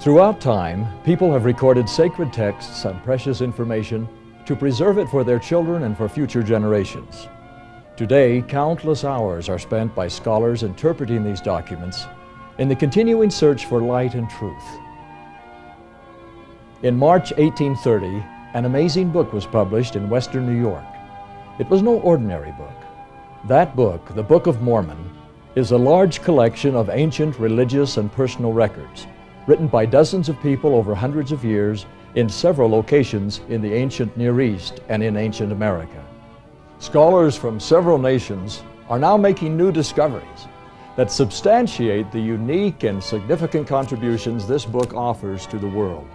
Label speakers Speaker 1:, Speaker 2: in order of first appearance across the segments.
Speaker 1: Throughout time, people have recorded sacred texts and precious information to preserve it for their children and for future generations. Today, countless hours are spent by scholars interpreting these documents in the continuing search for light and truth. In March 1830, an amazing book was published in Western New York. It was no ordinary book. That book, the Book of Mormon, is a large collection of ancient religious and personal records, written by dozens of people over hundreds of years in several locations in the ancient Near East and in ancient America. Scholars from several nations are now making new discoveries that substantiate the unique and significant contributions this book offers to the world.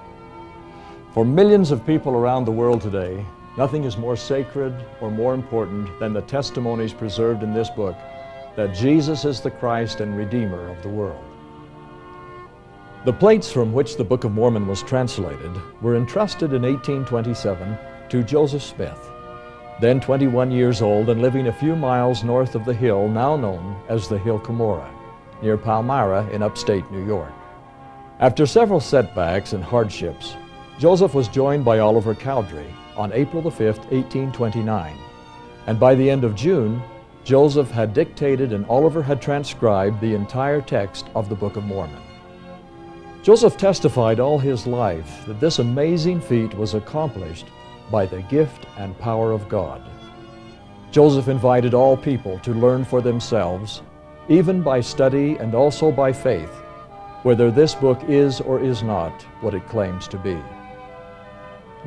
Speaker 1: For millions of people around the world today, nothing is more sacred or more important than the testimonies preserved in this book that Jesus is the Christ and Redeemer of the world. The plates from which the Book of Mormon was translated were entrusted in 1827 to Joseph Smith, then 21 years old and living a few miles north of the hill now known as the Hill Cumorah, near Palmyra in upstate New York. After several setbacks and hardships, Joseph was joined by Oliver Cowdery on April the 5th, 1829, and by the end of June, Joseph had dictated and Oliver had transcribed the entire text of the Book of Mormon. Joseph testified all his life that this amazing feat was accomplished by the gift and power of God. Joseph invited all people to learn for themselves, even by study and also by faith, whether this book is or is not what it claims to be.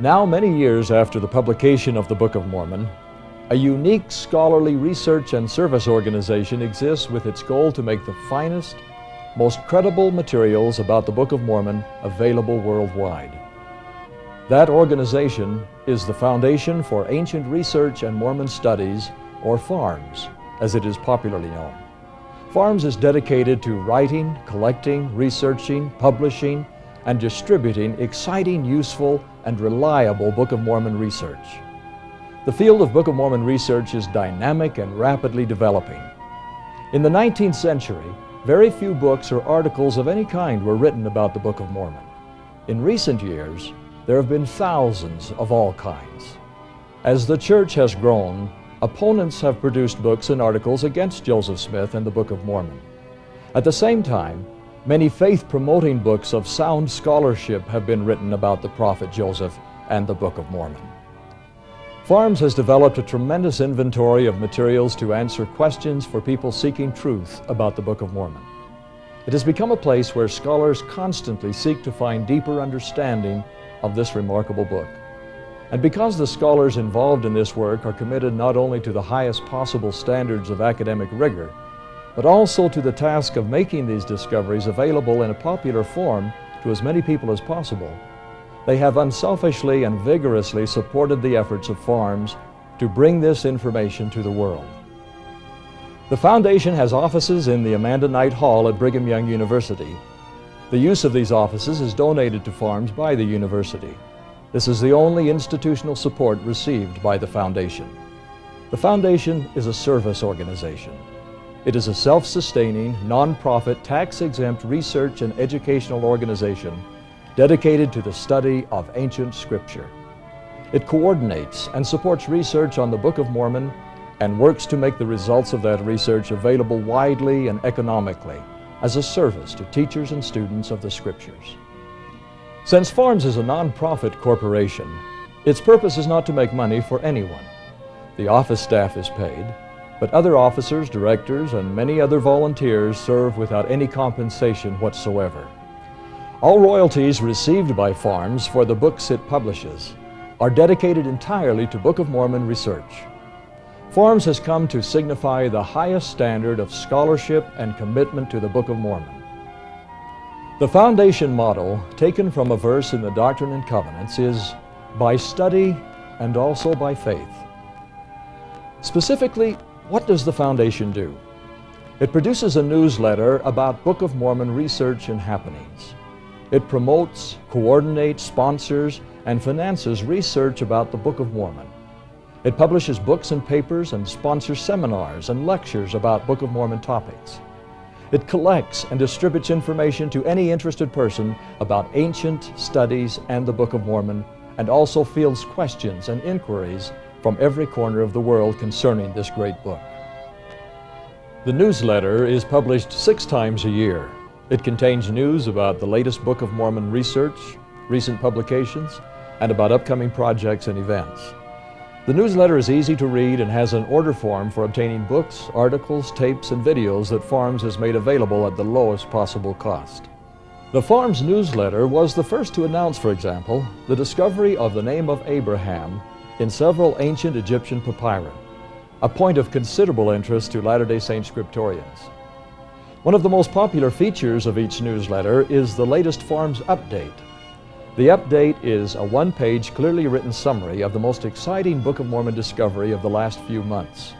Speaker 1: Now, many years after the publication of the Book of Mormon, a unique scholarly research and service organization exists with its goal to make the finest, most credible materials about the Book of Mormon available worldwide. That organization is the Foundation for Ancient Research and Mormon Studies, or FARMS, as it is popularly known. FARMS is dedicated to writing, collecting, researching, publishing, and distributing exciting, useful, and reliable Book of Mormon research. The field of Book of Mormon research is dynamic and rapidly developing. In the 19th century, very few books or articles of any kind were written about the Book of Mormon. In recent years, there have been thousands of all kinds. As the church has grown, opponents have produced books and articles against Joseph Smith and the Book of Mormon. At the same time, many faith-promoting books of sound scholarship have been written about the prophet Joseph and the Book of Mormon. FARMS has developed a tremendous inventory of materials to answer questions for people seeking truth about the Book of Mormon. It has become a place where scholars constantly seek to find deeper understanding of this remarkable book. And because the scholars involved in this work are committed not only to the highest possible standards of academic rigor, but also to the task of making these discoveries available in a popular form to as many people as possible, they have unselfishly and vigorously supported the efforts of FARMS to bring this information to the world. The Foundation has offices in the Amanda Knight Hall at Brigham Young University. The use of these offices is donated to FARMS by the university. This is the only institutional support received by the Foundation. The Foundation is a service organization. It is a self-sustaining, non-profit, tax-exempt research and educational organization dedicated to the study of ancient Scripture. It coordinates and supports research on the Book of Mormon and works to make the results of that research available widely and economically as a service to teachers and students of the Scriptures. Since FARMS is a non-profit corporation, its purpose is not to make money for anyone. The office staff is paid, but other officers, directors, and many other volunteers serve without any compensation whatsoever. All royalties received by FARMS for the books it publishes are dedicated entirely to Book of Mormon research. FARMS has come to signify the highest standard of scholarship and commitment to the Book of Mormon. The Foundation motto, taken from a verse in the Doctrine and Covenants, is by study and also by faith. Specifically, what does the Foundation do? It produces a newsletter about Book of Mormon research and happenings. It promotes, coordinates, sponsors, and finances research about the Book of Mormon. It publishes books and papers and sponsors seminars and lectures about Book of Mormon topics. It collects and distributes information to any interested person about ancient studies and the Book of Mormon, and also fields questions and inquiries from every corner of the world concerning this great book. The newsletter is published 6 times a year. It contains news about the latest Book of Mormon research, recent publications, and about upcoming projects and events. The newsletter is easy to read and has an order form for obtaining books, articles, tapes, and videos that Farms has made available at the lowest possible cost. The Farms newsletter was the first to announce, for example, the discovery of the name of Abraham in several ancient Egyptian papyri, a point of considerable interest to Latter-day Saint scriptorians. One of the most popular features of each newsletter is the latest Farms update. The update is a 1-page, clearly written summary of the most exciting Book of Mormon discovery of the last few months.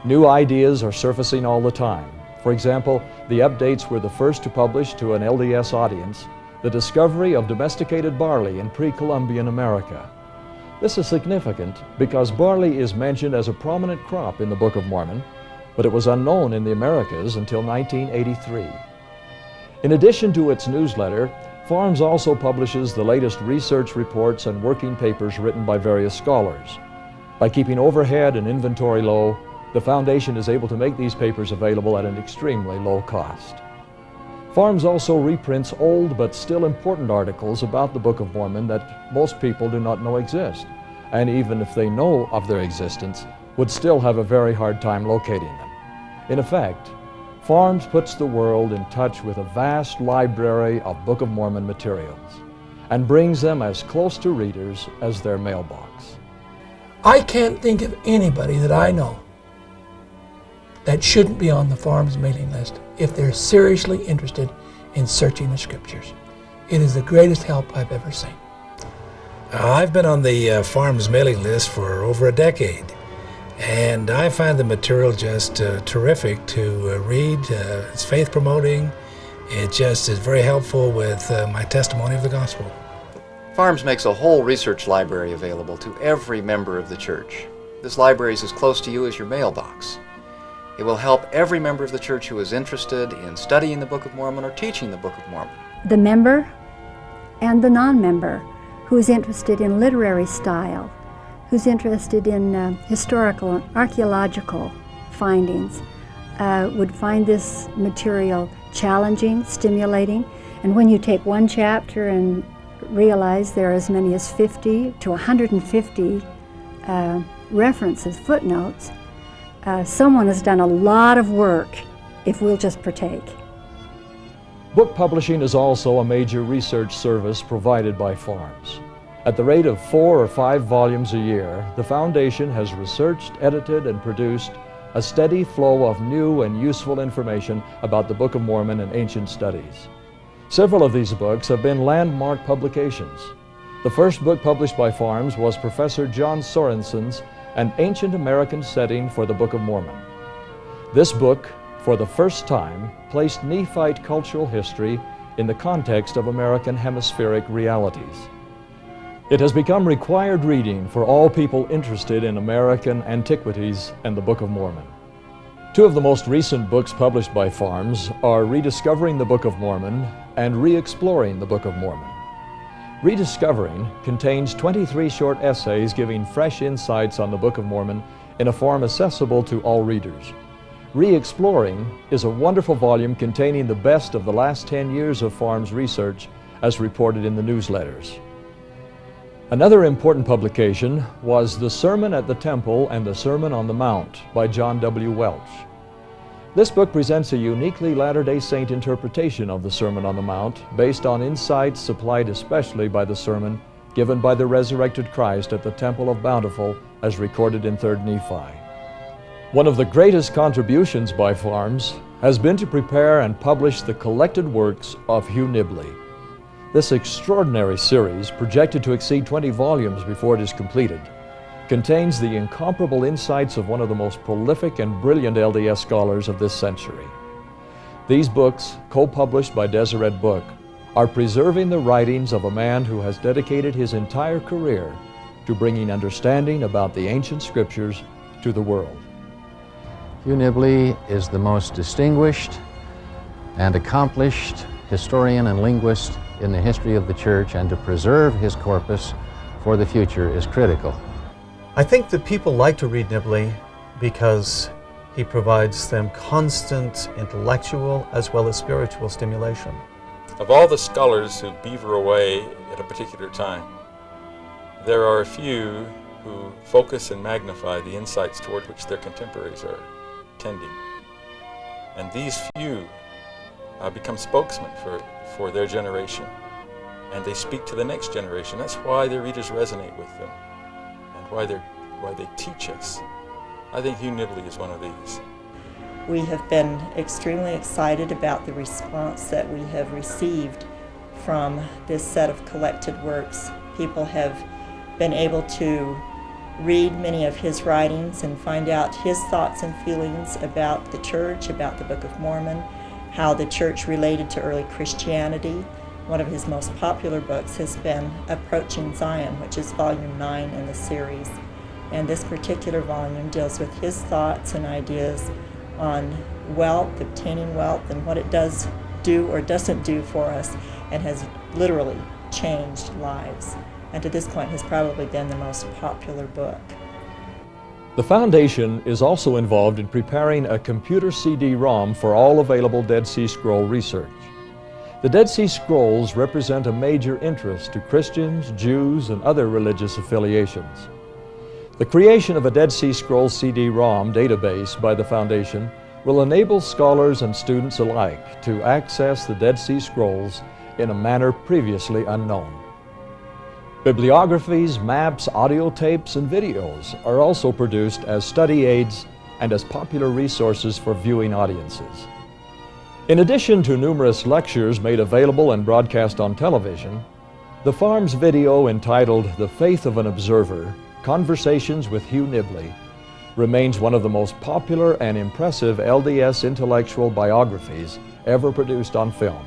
Speaker 1: New ideas are surfacing all the time. For example, the updates were the first to publish to an LDS audience the discovery of domesticated barley in pre-Columbian America. This is significant because barley is mentioned as a prominent crop in the Book of Mormon, but it was unknown in the Americas until 1983. In addition to its newsletter, Farms also publishes the latest research reports and working papers written by various scholars. By keeping overhead and inventory low, the Foundation is able to make these papers available at an extremely low cost. Farms also reprints old but still important articles about the Book of Mormon that most people do not know exist, and even if they know of their existence, would still have a very hard time locating them. In effect, Farms puts the world in touch with a vast library of Book of Mormon materials and brings them as close to readers as their mailbox.
Speaker 2: I can't think of anybody that I know that shouldn't be on the Farms mailing list if they're seriously interested in searching the Scriptures. It is the greatest help I've ever seen.
Speaker 3: I've been on the Farms mailing list for over a decade, and I find the material just terrific to read. It's faith promoting. It just is very helpful with my testimony of the gospel.
Speaker 4: Farms makes a whole research library available to every member of the church. This library is as close to you as your mailbox. It will help every member of the church who is interested in studying the Book of Mormon or teaching the Book of Mormon.
Speaker 5: The member and the non-member who is interested in literary style, who's interested in historical and archaeological findings, would find this material challenging, stimulating, and when you take one chapter and realize there are as many as 50 to 150 references, footnotes, someone has done a lot of work if we'll just partake.
Speaker 1: Book publishing is also a major research service provided by Farms. At the rate of 4 or 5 volumes a year, the Foundation has researched, edited, and produced a steady flow of new and useful information about the Book of Mormon and ancient studies. Several of these books have been landmark publications. The first book published by Farms was Professor John Sorensen's An Ancient American Setting for the Book of Mormon. This book, for the first time, placed Nephite cultural history in the context of American hemispheric realities. It has become required reading for all people interested in American antiquities and the Book of Mormon. 2 of the most recent books published by Farms are Rediscovering the Book of Mormon and Re-Exploring the Book of Mormon. Rediscovering contains 23 short essays giving fresh insights on the Book of Mormon in a form accessible to all readers. Re-Exploring is a wonderful volume containing the best of the last 10 years of Farms research as reported in the newsletters. Another important publication was The Sermon at the Temple and the Sermon on the Mount by John W. Welch. This book presents a uniquely Latter-day Saint interpretation of the Sermon on the Mount based on insights supplied especially by the sermon given by the resurrected Christ at the Temple of Bountiful as recorded in 3rd Nephi. One of the greatest contributions by Farms has been to prepare and publish the collected works of Hugh Nibley. This extraordinary series, projected to exceed 20 volumes before it is completed, contains the incomparable insights of one of the most prolific and brilliant LDS scholars of this century. These books, co-published by Deseret Book, are preserving the writings of a man who has dedicated his entire career to bringing understanding about the ancient scriptures to the world.
Speaker 6: Hugh Nibley is the most distinguished, and accomplished historian and linguist in the history of the church, and to preserve his corpus for the future is critical.
Speaker 7: I think that people like to read Nibley because he provides them constant intellectual as well as spiritual stimulation.
Speaker 8: Of all the scholars who beaver away at a particular time, there are a few who focus and magnify the insights toward which their contemporaries are tending. And these few become spokesmen for their generation, and they speak to the next generation. That's why their readers resonate with them, and why they teach us. I think Hugh Nibley is one of these.
Speaker 9: We have been extremely excited about the response that we have received from this set of collected works. People have been able to read many of his writings and find out his thoughts and feelings about the church, about the Book of Mormon, how the church related to early Christianity. One of his most popular books has been Approaching Zion, which is volume 9 in the series. And this particular volume deals with his thoughts and ideas on wealth, obtaining wealth, and what it does do or doesn't do for us, and has literally changed lives. And to this point has probably been the most popular book.
Speaker 1: The Foundation is also involved in preparing a computer CD-ROM for all available Dead Sea Scroll research. The Dead Sea Scrolls represent a major interest to Christians, Jews, and other religious affiliations. The creation of a Dead Sea Scrolls CD-ROM database by the Foundation will enable scholars and students alike to access the Dead Sea Scrolls in a manner previously unknown. Bibliographies, maps, audio tapes, and videos are also produced as study aids and as popular resources for viewing audiences. In addition to numerous lectures made available and broadcast on television, the Farms video entitled The Faith of an Observer, Conversations with Hugh Nibley, remains one of the most popular and impressive LDS intellectual biographies ever produced on film.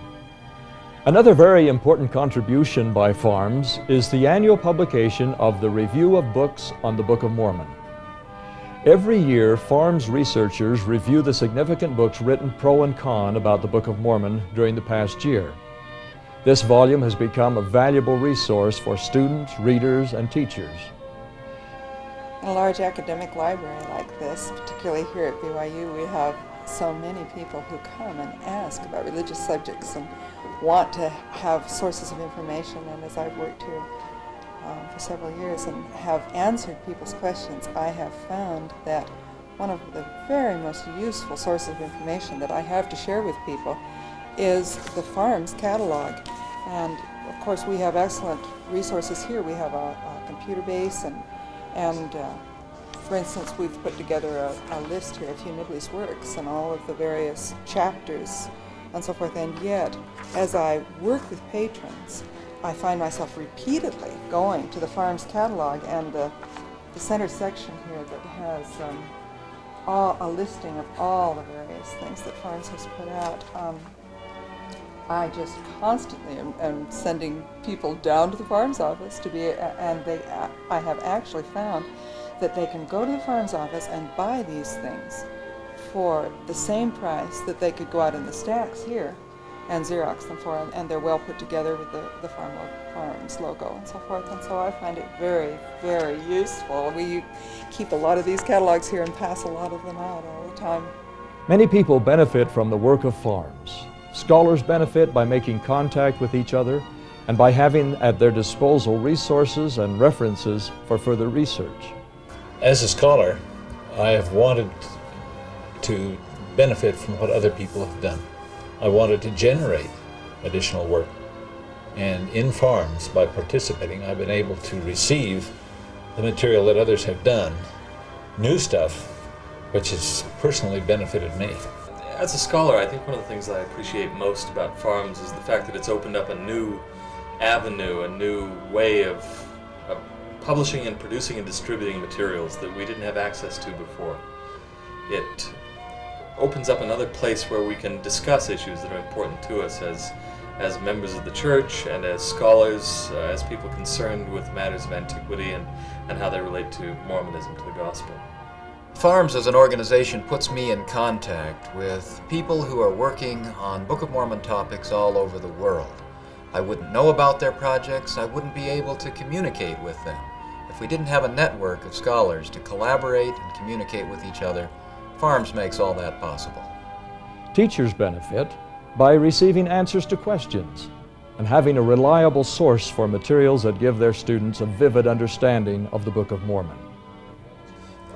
Speaker 1: Another very important contribution by Farms is the annual publication of the Review of Books on the Book of Mormon. Every year, Farms researchers review the significant books written pro and con about the Book of Mormon during the past year. This volume has become a valuable resource for students, readers, and teachers.
Speaker 10: In a large academic library like this, particularly here at BYU, we have so many people who come and ask about religious subjects and want to have sources of information. And as I've worked here for several years and have answered people's questions, I have found that one of the very most useful sources of information that I have to share with people is the Farms catalog. And of course we have excellent resources here. We have a computer base, and for instance, we've put together a list here of Hugh Nibley's works and all of the various chapters and so forth. And yet, as I work with patrons, I find myself repeatedly going to the Farms catalog and the center section here that has a listing of all the various things that Farms has put out. I just constantly am sending people down to the Farms office to be, and I have actually found that they can go to the Farms office and buy these things for the same price that they could go out in the stacks here and Xerox them for, and they're well put together with the Farms logo and so forth. And so I find it very, very useful. We keep a lot of these catalogs here and pass a lot of them out all the time.
Speaker 1: Many people benefit from the work of Farms. Scholars benefit by making contact with each other and by having at their disposal resources and references for further research.
Speaker 3: As a scholar, I have wanted to benefit from what other people have done. I wanted to generate additional work. And in Farms, by participating, I've been able to receive the material that others have done, new stuff, which has personally benefited me.
Speaker 11: As a scholar, I think one of the things I appreciate most about Farms is the fact that it's opened up a new avenue, a new way of publishing and producing and distributing materials that we didn't have access to before. It opens up another place where we can discuss issues that are important to us as members of the church and as scholars, as people concerned with matters of antiquity and how they relate to Mormonism, to the gospel.
Speaker 4: Farms as an organization puts me in contact with people who are working on Book of Mormon topics all over the world. I wouldn't know about their projects, I wouldn't be able to communicate with them. If we didn't have a network of scholars to collaborate and communicate with each other, Farms makes all that possible.
Speaker 1: Teachers benefit by receiving answers to questions and having a reliable source for materials that give their students a vivid understanding of the Book of Mormon.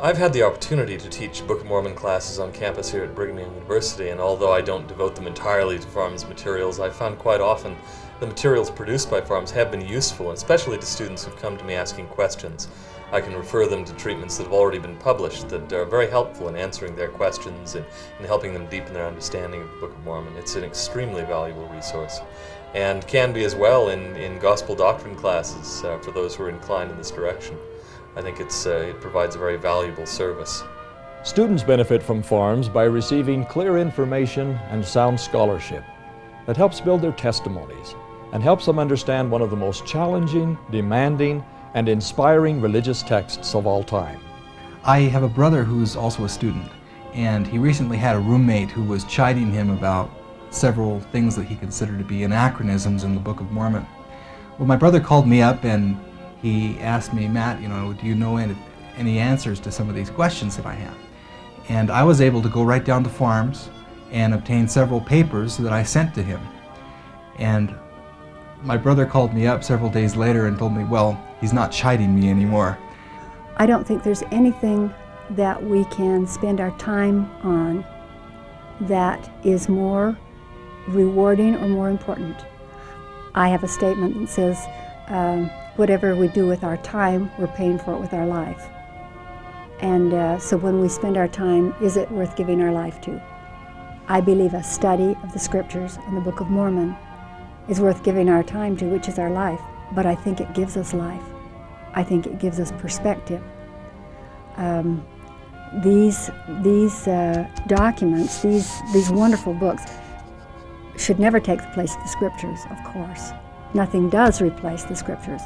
Speaker 11: I've had the opportunity to teach Book of Mormon classes on campus here at Brigham Young University, and although I don't devote them entirely to Farms materials, I've found quite often the materials produced by Farms have been useful, especially to students who've come to me asking questions. I can refer them to treatments that have already been published that are very helpful in answering their questions and helping them deepen their understanding of the Book of Mormon. It's an extremely valuable resource, and can be as well in gospel doctrine classes for those who are inclined in this direction. I think it provides a very valuable service.
Speaker 1: Students benefit from Farms by receiving clear information and sound scholarship that helps build their testimonies and helps them understand one of the most challenging, demanding, and inspiring religious texts of all time.
Speaker 12: I have a brother who's also a student, and he recently had a roommate who was chiding him about several things that he considered to be anachronisms in the Book of Mormon. Well, my brother called me up and he asked me, Matt, do you know any answers to some of these questions that I have? And I was able to go right down to Farms and obtain several papers that I sent to him. And my brother called me up several days later and told me, well, he's not chiding me anymore.
Speaker 5: I don't think there's anything that we can spend our time on that is more rewarding or more important. I have a statement that says, whatever we do with our time, we're paying for it with our life. And so when we spend our time, is it worth giving our life to? I believe a study of the Scriptures and the Book of Mormon is worth giving our time to, which is our life. But I think it gives us life. I think it gives us perspective. These documents, these wonderful books, should never take the place of the Scriptures, of course. Nothing does replace the Scriptures.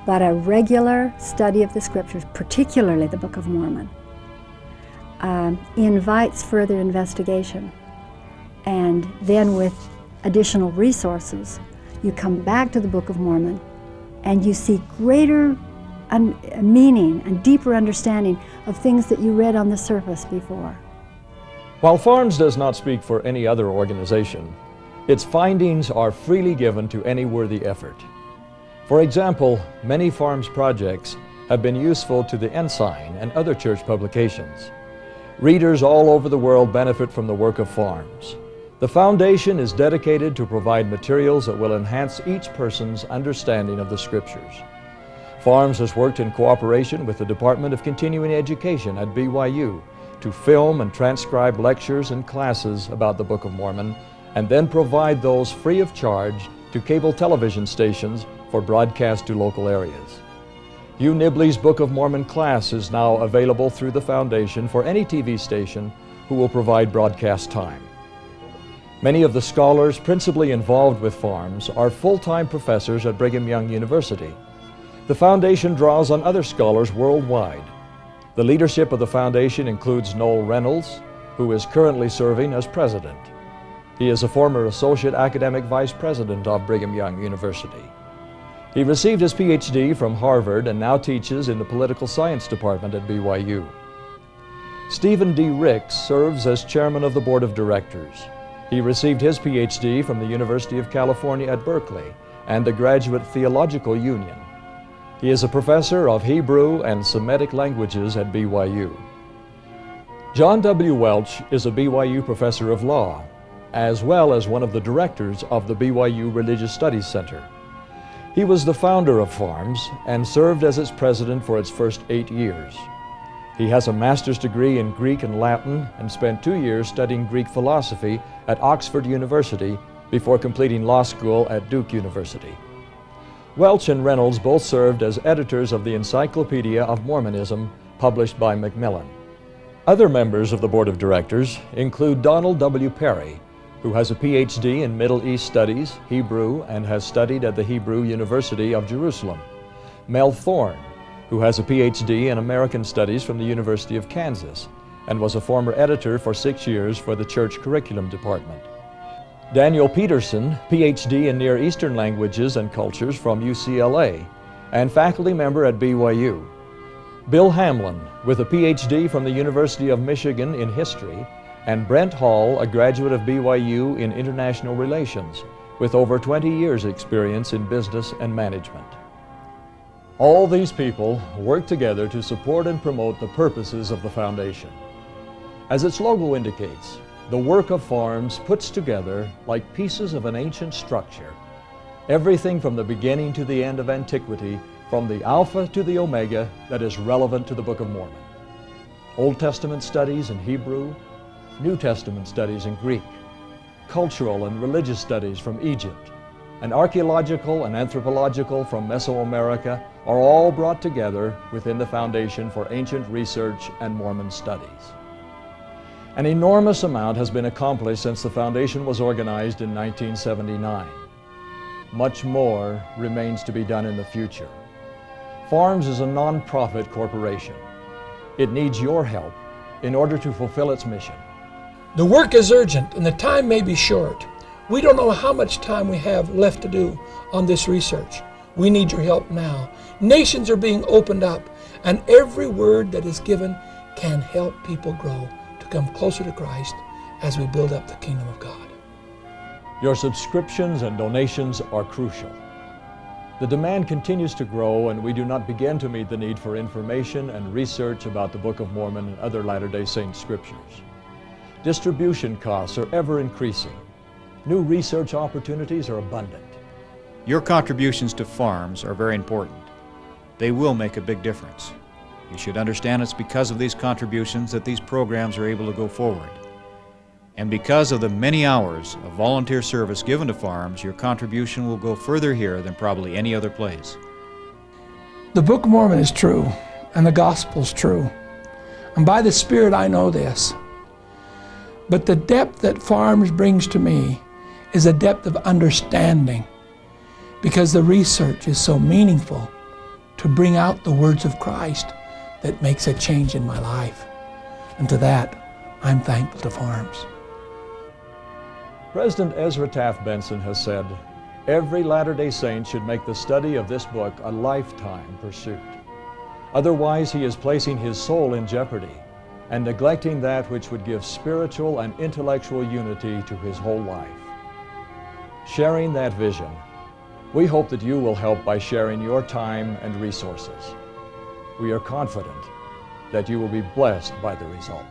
Speaker 5: But a regular study of the Scriptures, particularly the Book of Mormon, invites further investigation. And then with additional resources, you come back to the Book of Mormon and you see greater meaning and deeper understanding of things that you read on the surface before.
Speaker 1: While Farms does not speak for any other organization, its findings are freely given to any worthy effort. For example, many Farms projects have been useful to the Ensign and other church publications. Readers all over the world benefit from the work of Farms. The foundation is dedicated to provide materials that will enhance each person's understanding of the Scriptures. Farms has worked in cooperation with the Department of Continuing Education at BYU to film and transcribe lectures and classes about the Book of Mormon and then provide those free of charge to cable television stations for broadcast to local areas. Hugh Nibley's Book of Mormon class is now available through the foundation for any TV station who will provide broadcast time. Many of the scholars principally involved with Farms are full-time professors at Brigham Young University. The foundation draws on other scholars worldwide. The leadership of the foundation includes Noel Reynolds, who is currently serving as president. He is a former associate academic vice president of Brigham Young University. He received his PhD from Harvard and now teaches in the political science department at BYU. Stephen D. Ricks serves as chairman of the board of directors. He received his PhD from the University of California at Berkeley and the Graduate Theological Union. He is a professor of Hebrew and Semitic languages at BYU. John W. Welch is a BYU professor of law, as well as one of the directors of the BYU Religious Studies Center. He was the founder of Farms and served as its president for its first 8 years. He has a master's degree in Greek and Latin and spent 2 years studying Greek philosophy at Oxford University before completing law school at Duke University. Welch and Reynolds both served as editors of the Encyclopedia of Mormonism, published by Macmillan. Other members of the board of directors include Donald W. Perry, who has a PhD in Middle East Studies, Hebrew, and has studied at the Hebrew University of Jerusalem. Mel Thorne, who has a PhD in American Studies from the University of Kansas and was a former editor for 6 years for the Church Curriculum Department. Daniel Peterson, PhD in Near Eastern Languages and Cultures from UCLA and faculty member at BYU. Bill Hamlin, with a PhD from the University of Michigan in History, and Brent Hall, a graduate of BYU in International Relations, with over 20 years' experience in business and management. All these people work together to support and promote the purposes of the Foundation. As its logo indicates, the work of FARMS puts together, like pieces of an ancient structure, everything from the beginning to the end of antiquity, from the Alpha to the Omega, that is relevant to the Book of Mormon. Old Testament studies in Hebrew, New Testament studies in Greek, cultural and religious studies from Egypt, and archaeological and anthropological from Mesoamerica are all brought together within the Foundation for Ancient Research and Mormon Studies. An enormous amount has been accomplished since the Foundation was organized in 1979. Much more remains to be done in the future. FARMS is a non-profit corporation. It needs your help in order to fulfill its mission.
Speaker 2: The work is urgent and the time may be short. We don't know how much time we have left to do on this research. We need your help now. Nations are being opened up, and every word that is given can help people grow to come closer to Christ as we build up the kingdom of God.
Speaker 1: Your subscriptions and donations are crucial. The demand continues to grow, and we do not begin to meet the need for information and research about the Book of Mormon and other Latter-day Saint scriptures. Distribution costs are ever increasing. New research opportunities are abundant.
Speaker 13: Your contributions to FARMS are very important. They will make a big difference. You should understand it's because of these contributions that these programs are able to go forward. And because of the many hours of volunteer service given to FARMS, your contribution will go further here than probably any other place.
Speaker 2: The Book of Mormon is true, and the Gospel's true. And by the Spirit I know this. But the depth that FARMS brings to me is a depth of understanding, because the research is so meaningful to bring out the words of Christ that makes a change in my life. And to that, I'm thankful to FARMS.
Speaker 1: President Ezra Taft Benson has said, every Latter-day Saint should make the study of this book a lifetime pursuit. Otherwise, he is placing his soul in jeopardy and neglecting that which would give spiritual and intellectual unity to his whole life. Sharing that vision, we hope that you will help by sharing your time and resources. We are confident that you will be blessed by the result.